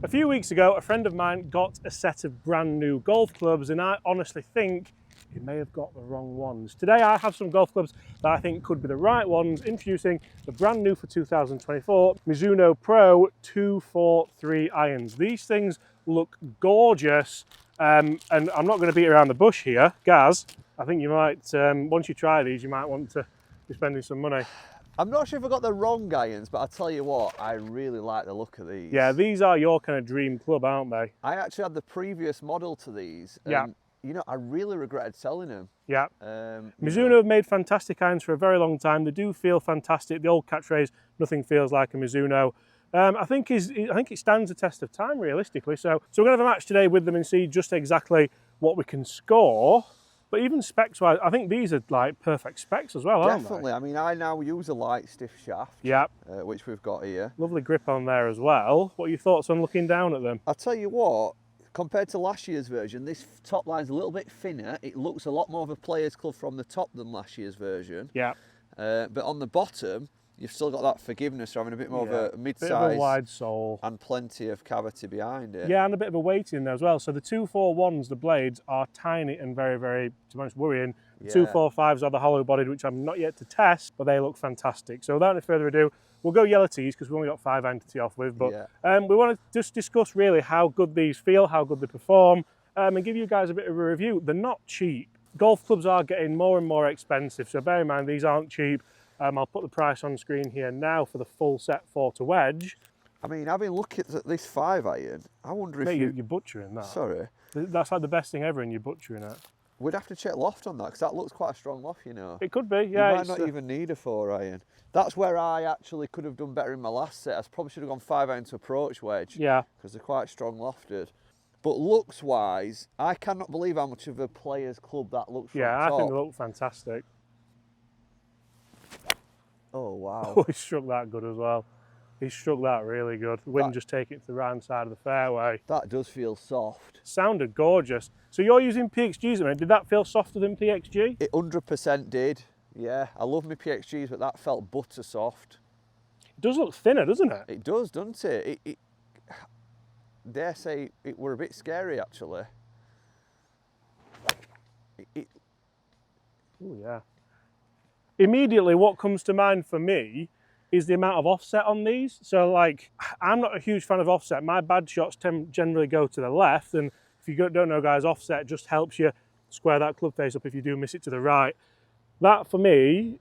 A few weeks ago, a friend of mine got a set of brand new golf clubs, and I honestly think he may have got the wrong ones. Today I have some golf clubs that I think could be the right ones, introducing the brand new for 2024 Mizuno Pro 243 irons. These things look gorgeous, and I'm not going to beat around the bush here. Gaz, I think you might, once you try these, you might want to be spending some money. I'm not sure if I got the wrong irons, but I tell you what, I really like the look of these. Yeah, these are your kind of dream club, aren't they? I actually had the previous model to these, and Yeah. you know, I really regretted selling them. Yeah. You Mizuno know. have made fantastic irons for a very long time. They do feel fantastic. The old catchphrase, nothing feels like a Mizuno. I think it stands the test of time, realistically. So we're going to have a match today with them and see just exactly what we can score. But even specs-wise, I think these are like perfect specs as well, aren't they? Definitely. I mean, I now use a light stiff shaft, Yeah. which we've got here. Lovely grip on there as well. What are your thoughts on looking down at them? I'll tell you what, compared to last year's version, this top line's a little bit thinner. It looks a lot more of a player's club from the top than last year's version. Yeah. But on the bottom, you've still got that forgiveness for having a bit more of a mid-size. Bit of a wide sole. And plenty of cavity behind it. Yeah, and a bit of a weight in there as well. So the 241s, the blades, are tiny and very, very, to be honest, worrying. The 245s are the hollow bodied, which I'm not yet to test, but they look fantastic. So without any further ado, we'll go yellow tees because we only got 5 iron to tee off with. But we want to just discuss really how good these feel, how good they perform, and give you guys a bit of a review. They're not cheap. Golf clubs are getting more and more expensive, so bear in mind these aren't cheap. I'll put the price on screen here now for the full set 4 to wedge. I mean, having looked at this 5 iron, I wonder if you're butchering that. Sorry. That's like the best thing ever, and you're butchering it. We'd have to check loft on that, because that looks quite a strong loft, you know. It could be, yeah. You might not even need a 4 iron. That's where I actually could have done better in my last set. I probably should have gone 5 iron to approach wedge. Yeah. Because they're quite strong lofted. But looks-wise, I cannot believe how much of a player's club that looks from Yeah, top. I think they look fantastic. Oh, wow. Oh, he struck that good as well. He struck that really good. The wind just taking it to the right side of the fairway. That does feel soft. Sounded gorgeous. So you're using PXGs, I mean, did that feel softer than PXG? It 100% did, yeah. I love my PXGs, but that felt butter soft. It does look thinner, doesn't it? It does, doesn't it? Dare say it were a bit scary, actually. Oh, yeah. Immediately what comes to mind for me is the amount of offset on these. So like, I'm not a huge fan of offset. My bad shots generally go to the left, and if you don't know guys, offset just helps you square that club face up if you do miss it to the right. That for me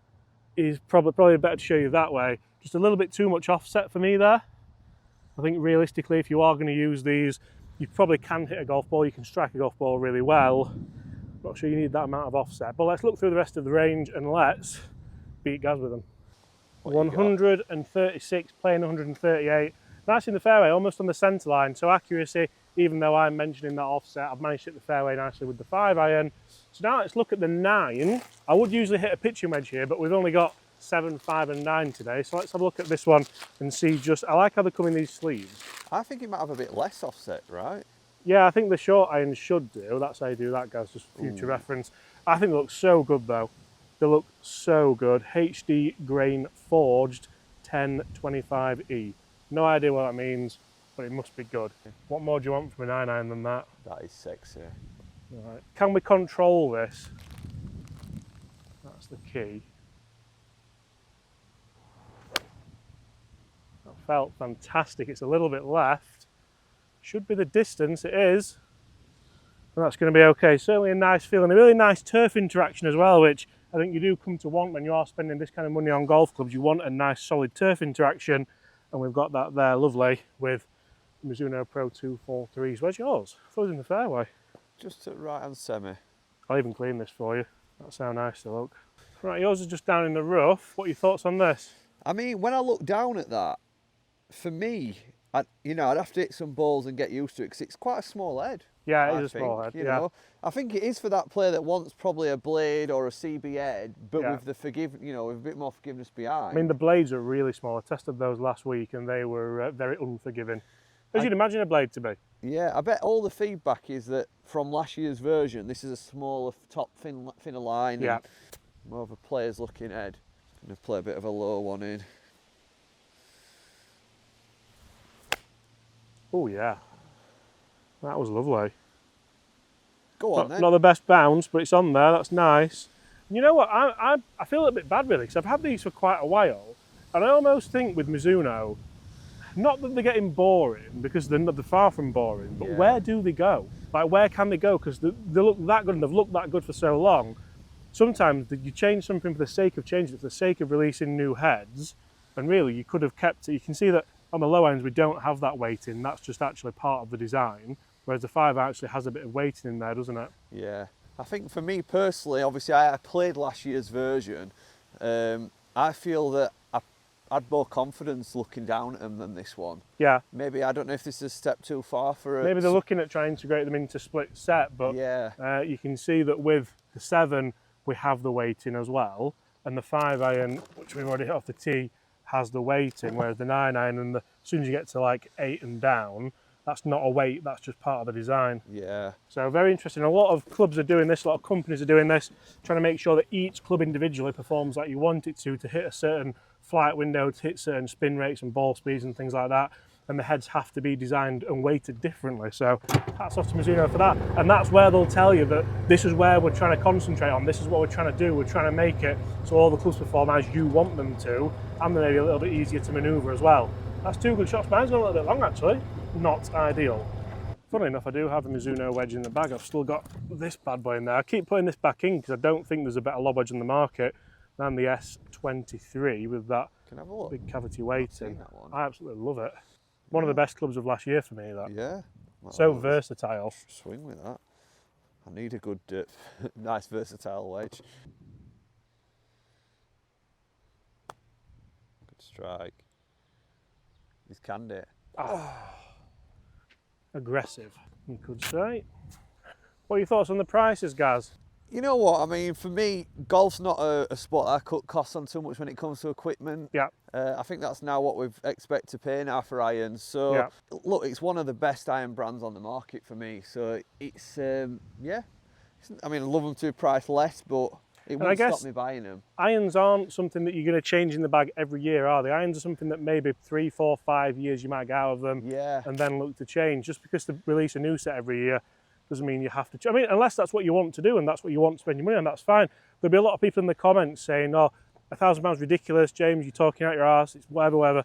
is probably better to show you that way. Just a little bit too much offset for me there. I think realistically, if you are going to use these, you probably can hit a golf ball, you can strike a golf ball really well. Not sure you need that amount of offset, but let's look through the rest of the range and let's beat Gaz with them. 136, playing 138. Nice in the fairway, almost on the centre line. So accuracy, even though I'm mentioning that offset, I've managed to hit the fairway nicely with the 5 iron. So now let's look at the 9. I would usually hit a pitching wedge here, but we've only got 7, 5 and 9 today. So let's have a look at this one and see just, I like how they come in these sleeves. I think it might have a bit less offset, right? Yeah, I think the short irons should do. That's how you do that, guys, just for future reference. I think they look so good, though. They look so good. HD grain forged 1025E. No idea what that means, but it must be good. What more do you want from a 9 iron than that? That is sexy. Right. Can we control this? That's the key. That felt fantastic. It's a little bit left. Should be the distance, it is. And that's going to be okay. Certainly a nice feel and a really nice turf interaction as well, which I think you do come to want when you are spending this kind of money on golf clubs. You want a nice solid turf interaction, and we've got that there lovely with Mizuno Pro 243s. Where's yours? I thought it was in the fairway. Just to right hand semi. I'll even clean this for you. That's how nice they look. Right, yours is just down in the rough. What are your thoughts on this? I mean, when I look down at that, for me, I'd have to hit some balls and get used to it because it's quite a small head. Yeah, it is a small head. You know, I think it is for that player that wants probably a blade or a CB head, but with the with a bit more forgiveness behind. I mean, the blades are really small. I tested those last week and they were very unforgiving, as you'd imagine a blade to be. Yeah, I bet all the feedback is that from last year's version, this is a smaller top thinner line. Yeah. And more of a player's looking head. Going to play a bit of a low one in. Oh yeah, that was lovely. Go on then. Not the best bounce, but it's on there. That's nice. And you know what? I feel a little bit bad really because I've had these for quite a while, and I almost think with Mizuno, not that they're getting boring because they're far from boring, but where do they go? Like where can they go? Because they look that good and they've looked that good for so long. Sometimes you change something for the sake of changing it, for the sake of releasing new heads, and really you could have kept it. You can see that on the low ends we don't have that weighting. That's just actually part of the design. Whereas the 5 actually has a bit of weighting in there, doesn't it? Yeah. I think for me personally, obviously I played last year's version. I feel that I had more confidence looking down at them than this one. Yeah. Maybe, I don't know if this is a step too far for it. Maybe they're looking at trying to integrate them into split set, but you can see that with the 7 we have the weighting as well, and the 5 iron, which we've already hit off the tee, has the weighting, whereas the 9 iron, and as soon as you get to like 8 and down, that's not a weight, that's just part of the design. Yeah. So very interesting. A lot of clubs are doing this, a lot of companies are doing this, trying to make sure that each club individually performs like you want it to hit a certain flight window, to hit certain spin rates and ball speeds and things like that. And the heads have to be designed and weighted differently. So hats off to Mizuno for that. And that's where they'll tell you that this is where we're trying to concentrate on, this is what we're trying to do, we're trying to make it so all the clubs perform as you want them to, and they're maybe a little bit easier to manoeuvre as well. That's 2 good shots. Mine's a little bit long actually. Not ideal. Funnily enough, I do have a Mizuno wedge in the bag. I've still got this bad boy in there. I keep putting this back in because I don't think there's a better lob wedge on the market than the S23 with that big cavity weighting. I absolutely love it. One of the best clubs of last year for me, that. Yeah. So versatile. Swing with that. I need a good, nice versatile wedge. Good strike. He's canned it. Aggressive, you could say. What are your thoughts on the prices, Gaz? You know what, I mean, for me, golf's not a sport I cut costs on too much when it comes to equipment. Yeah. I think that's now what we expect to pay now for irons. So, look, it's one of the best iron brands on the market for me. So, it's, yeah. I mean, I love them to price less, but it won't stop me buying them. Irons aren't something that you're going to change in the bag every year, are they? Irons are something that maybe 3, 4, 5 years you might get out of them and then look to change. Just because they release a new set every year doesn't mean you have to. I mean, unless that's what you want to do and that's what you want to spend your money on, that's fine. There'll be a lot of people in the comments saying, oh, £1,000 ridiculous, James, you're talking out your arse, it's whatever, whatever.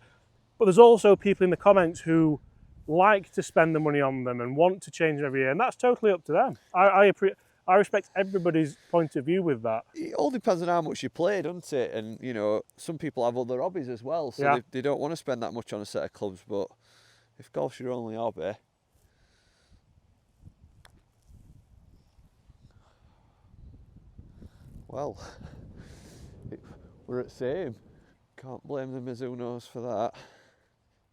But there's also people in the comments who like to spend the money on them and want to change them every year, and that's totally up to them. I respect everybody's point of view with that. It all depends on how much you play, doesn't it? And, you know, some people have other hobbies as well, so they don't want to spend that much on a set of clubs, but if golf's your only hobby... Well, we're at same. Can't blame the Mizunos for that.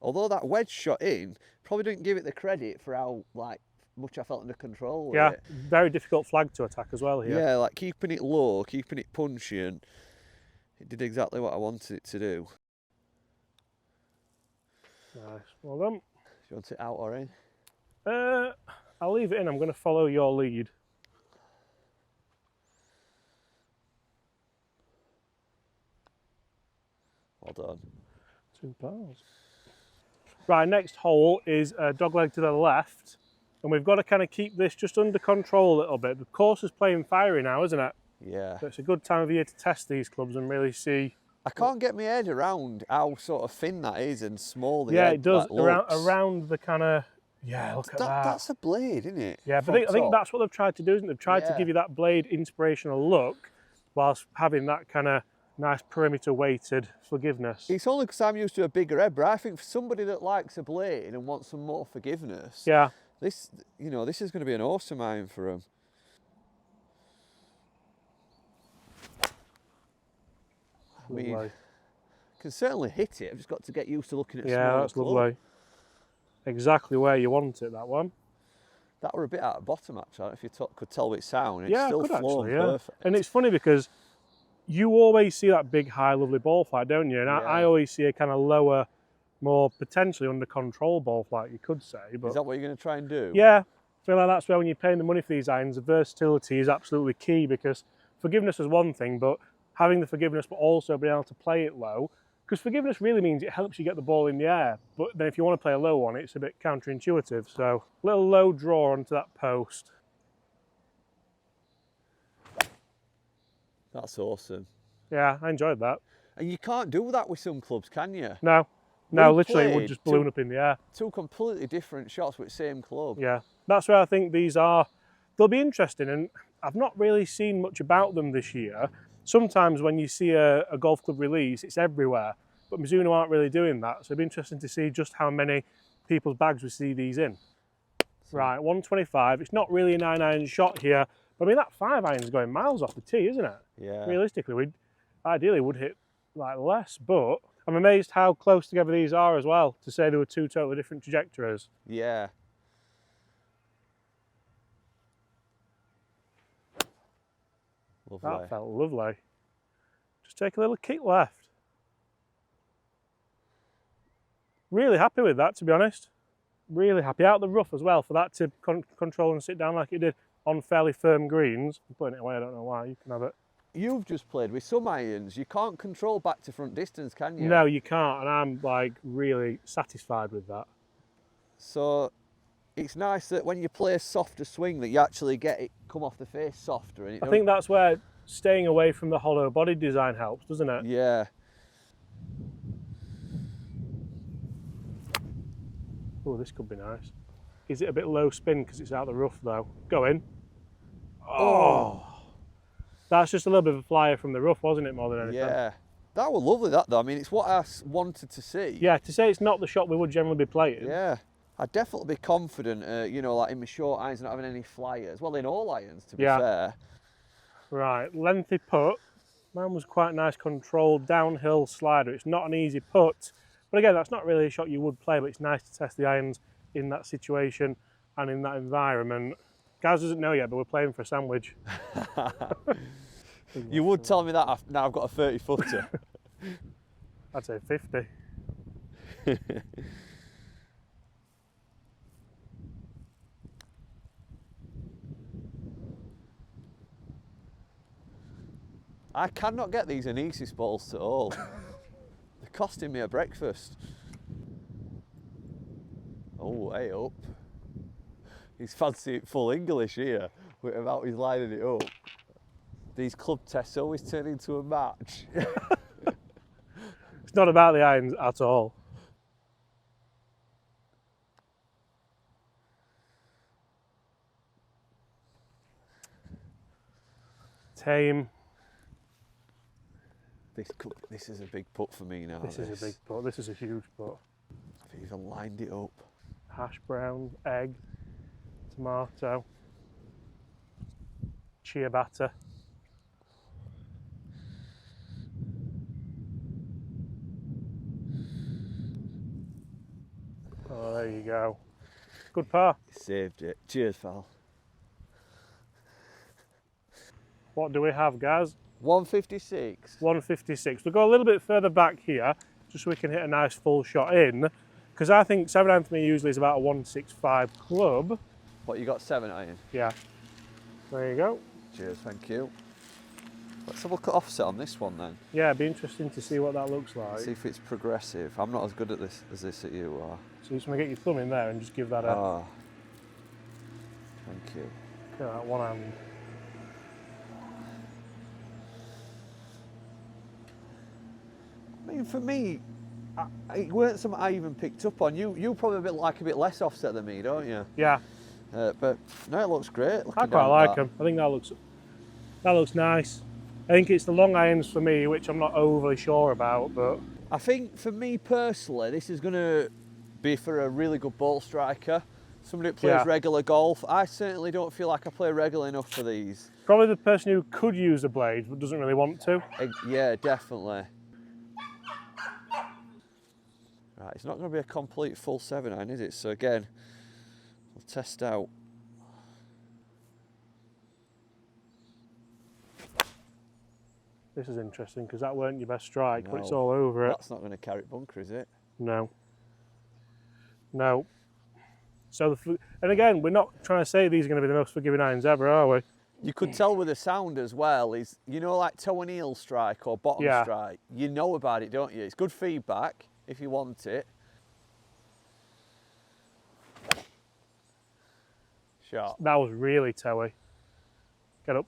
Although that wedge shot in, probably didn't give it the credit for how, like, much I felt under control with it. Very difficult flag to attack as well here. Yeah, like keeping it low, keeping it punchy, and it did exactly what I wanted it to do. Nice, well done. Do you want it out or in? I'll leave it in, I'm going to follow your lead. Well done. 2 pals. Right, next hole is a dogleg to the left, and we've got to kind of keep this just under control a little bit. The course is playing fiery now, isn't it? Yeah. So it's a good time of year to test these clubs and really see. I can't get my head around how sort of thin that is and small the head, it does. Around the kind of, look at that. That's a blade, isn't it? Yeah, but I think that's what they've tried to do, isn't it? They've tried to give you that blade inspirational look whilst having that kind of nice perimeter weighted forgiveness. It's only because I'm used to a bigger head, but I think for somebody that likes a blade and wants some more forgiveness, this, you know, this is going to be an awesome iron for them. I mean, I can certainly hit it. I've just got to get used to looking at smaller that's club. lovely. Exactly where you want it, that one. That were a bit out of bottom, actually. I don't know if you could tell with sound. It's Yeah, still I could flowing actually, perfect. And it's funny because you always see that big, high, lovely ball flight, don't you? And I always see a kind of lower, more potentially under control ball flight, you could say. But is that what you're going to try and do? Yeah, I feel like that's where when you're paying the money for these irons, the versatility is absolutely key, because forgiveness is one thing, but having the forgiveness but also being able to play it low Because forgiveness really means it helps you get the ball in the air, but then if you want to play a low one, it's a bit counterintuitive. So little low draw onto that post. That's awesome. Yeah, I enjoyed that. And you can't do that with some clubs, can you? No, no, We literally it would played just balloon up in the air. Two completely different shots with the same club. Yeah, that's where I think these are, they'll be interesting, and I've not really seen much about them this year. Sometimes when you see a golf club release, it's everywhere, but Mizuno aren't really doing that, so it'll be interesting to see just how many people's bags we see these in. Right, 125, it's not really a 9-iron shot here, but I mean that 5-iron is going miles off the tee, isn't it? Yeah. Realistically, we ideally would hit like less, but I'm amazed how close together these are as well, to say they were two totally different trajectories. Yeah. Lovely. That felt lovely. Just take a little kick left. Really happy with that, to be honest. Really happy. Out the rough as well, for that to control and sit down like it did on fairly firm greens. I'm putting it away, I don't know why, you can have it. You've just played with some irons. You can't control back to front distance, can you? No, you can't, and I'm like really satisfied with that. So it's nice that when you play a softer swing that you actually get it come off the face softer. And I think that's where staying away from the hollow body design helps, doesn't it? Yeah. Oh, this could be nice. Is it a bit low spin because it's out the rough though? Go in. Oh. That's just a little bit of a flyer from the rough, wasn't it, more than anything? Yeah. That was lovely, that though. I mean, it's what I wanted to see. Yeah, to say it's not the shot we would generally be playing. Yeah. I'd definitely be confident, you know, like in my short irons, not having any flyers. Well, in all irons, to be fair. Right, lengthy putt. Mine was quite nice, controlled downhill slider. It's not an easy putt, but again, that's not really a shot you would play, but it's nice to test the irons in that situation and in that environment. Gaz doesn't know yet, but we're playing for a sandwich. You would tell me that now I've got a 30-footer. I'd say 50. I cannot get these Anesis balls at all. They're costing me a breakfast. Oh, hey up. He's fancy full English here, without he's lining it up. These club tests always turn into a match. It's not about the irons at all. Tame. This is a big putt for me now. This is a big putt. This is a huge putt. I've even lined it up. Hash brown, egg, tomato, ciabatta. Oh, there you go. Good par. Saved it. Cheers, pal. What do we have, Gaz? 156. 156. We'll go a little bit further back here, just so we can hit a nice full shot in, because I think 7-iron for me usually is about a 165 club. What, you got 7-iron? Yeah. There you go. Cheers, thank you. Let's have a look at offset on this one then. Yeah, it'd be interesting to see what that looks like. See if it's progressive. I'm not as good at this as you are. So you just want to get your thumb in there and just give that a... Ah. Thank you. Look at that one hand. I mean, for me, it weren't something I even picked up on. You probably like a bit less offset than me, don't you? Yeah. But no, it looks great. I quite like them. I think that looks nice. I think it's the long irons for me, which I'm not overly sure about, but... I think for me personally, this is going to be for a really good ball striker. Somebody that plays regular golf. I certainly don't feel like I play regular enough for these. Probably the person who could use the blades but doesn't really want to. Yeah, definitely. Right, it's not going to be a complete full 7-iron, is it? So again, we'll test out. This is interesting because that weren't your best strike, No, but it's all over it. That's not going to carry bunker, is it? No. No. So, and again, we're not trying to say these are going to be the most forgiving irons ever, are we? You could tell with the sound as well, is, you know, like toe and heel strike or bottom Yeah. strike, you know about it, don't you? It's good feedback if you want it. Shot. That was really toey. Get up.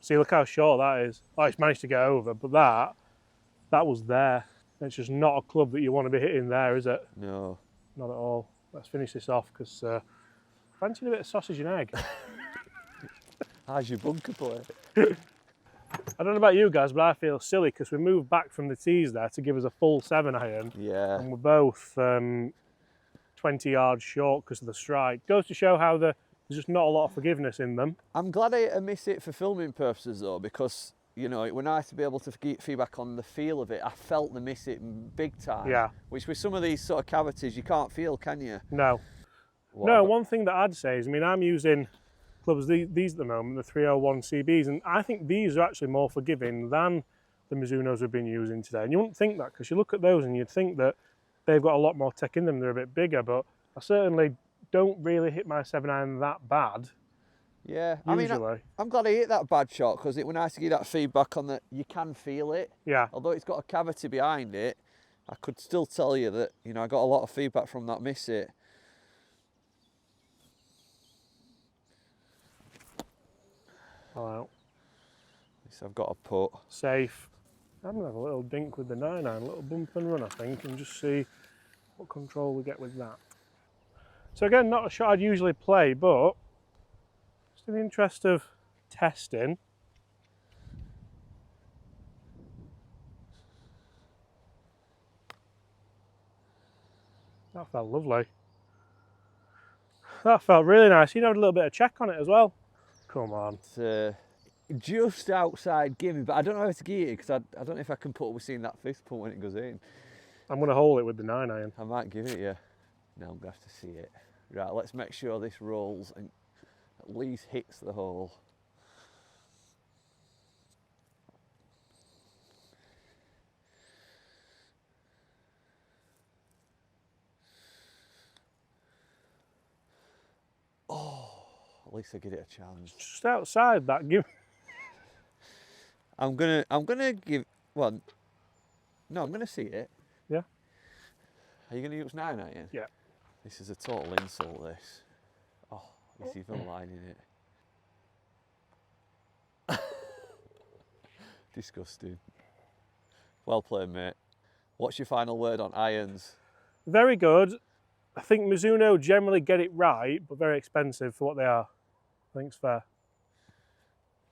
See, look how short that is. Oh, it's managed to get over, but that was there. It's just not a club that you want to be hitting there, is it? No. Not at all. Let's finish this off, because fancy a bit of sausage and egg. How's your bunker play? I don't know about you guys, but I feel silly because we moved back from the tees there to give us a full 7-iron. Yeah. And we're both 20 yards short because of the strike. Goes to show how there's just not a lot of forgiveness in them. I'm glad I miss it for filming purposes though, because, you know, it was nice to be able to get feedback on the feel of it. I felt the miss it big time. Yeah. Which with some of these sort of cavities, you can't feel, can you? No. One thing that I'd say is, I mean, I'm using clubs, these at the moment, the 301 CBs, and I think these are actually more forgiving than the Mizunos we've been using today. And you wouldn't think that, because you look at those and you'd think that they've got a lot more tech in them, they're a bit bigger, but I certainly don't really hit my 7-iron that bad. Yeah, usually. I mean, I'm glad I hit that bad shot, because it was nice to get that feedback on that you can feel it. Yeah. Although it's got a cavity behind it, I could still tell you that, you know, I got a lot of feedback from that miss it. All out. At least I've got a putt. Safe. I'm going to have a little dink with the 9-iron, a little bump and run, I think, and just see what control we get with that. So again, not a shot I'd usually play, but just in the interest of testing, that felt lovely. That felt really nice. You had a little bit of check on it as well. Come on. It's just outside gimme, but I don't know how to get it, because I don't know if I can put up with seeing that fifth putt when it goes in. I'm going to hold it with the 9-iron. I might give it you. No, I'm going to have to see it. Right, let's make sure this rolls and at least hits the hole. Oh, at least I give it a chance. Just outside that. I'm gonna give one. No, I'm gonna see it. Yeah. Are you gonna use 9-iron? Yeah. This is a total insult. This. Oh, he's even lining it. Disgusting. Well played, mate. What's your final word on irons? Very good. I think Mizuno generally get it right, but very expensive for what they are. I think it's fair.